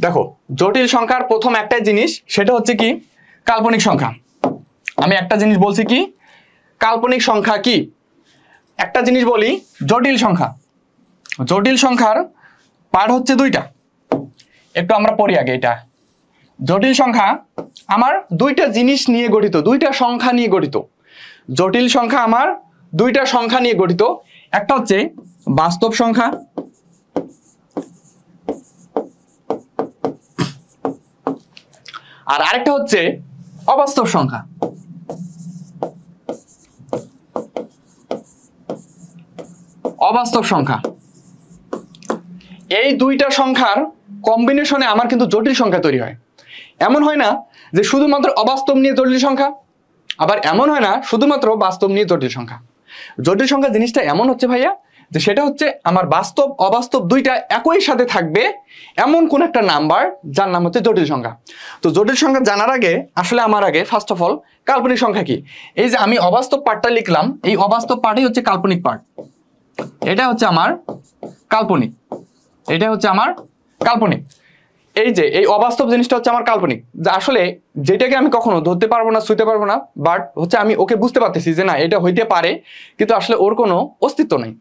দেখো জটিল সংখ্যার প্রথম একটাই জিনিস, সেটা হচ্ছে কি কাল্পনিক সংখ্যা। আমি একটা জিনিস বলছি কি কাল্পনিক সংখ্যা কি। একটা জিনিস বলি, জটিল সংখ্যা, জটিল সংখ্যার পার্ট হচ্ছে দুইটা। একটু আমরা পড়ি আগে এটা। জটিল সংখ্যা আমার দুইটা জিনিস নিয়ে গঠিত, দুইটা সংখ্যা নিয়ে গঠিত। জটিল সংখ্যা আমার দুইটা সংখ্যা নিয়ে গঠিত। একটা হচ্ছে বাস্তব সংখ্যা, আর আরেকটা হচ্ছে অবাস্তব সংখ্যা। অবাস্তব সংখ্যা, এই দুইটা সংখ্যার কম্বিনেশনে আমার কিন্তু জটিল সংখ্যা তৈরি হয়। এমন হয় না যে শুধুমাত্র অবাস্তব নিয়ে জটিল সংখ্যা, আবার এমন হয় না শুধুমাত্র বাস্তব নিয়ে জটিল সংখ্যা। জটিল সংখ্যা জিনিসটা এমন হচ্ছে ভাইয়া যে সেটা হচ্ছে আমার বাস্তব অবাস্তব দুইটা একই সাথে থাকবে এমন কোন একটা নাম্বার যার নাম হচ্ছে জটিল সংখ্যা। তো জটিল সংখ্যা জানার আগে আসলে আমার আগে ফার্স্ট অফ অল কাল্পনিক সংখ্যা কি। এই যে আমি অবাস্তব পার্টটা লিখলাম, এই অবাস্তব পার্টই হচ্ছে কাল্পনিক পার্ট। এটা হচ্ছে আমার কাল্পনিক, এটা হচ্ছে আমার কাল্পনিক। এই যে এই অবাস্তব জিনিসটা হচ্ছে আমার কাল্পনিক, যা আসলে যেটাকে আমি কখনো ধরতে পারবো না, ছুঁতে পারবো না, বাট হচ্ছে আমি ওকে বুঝতে পারতেছি যে না এটা হইতে পারে, কিন্তু আসলে ওর কোনো অস্তিত্ব নেই।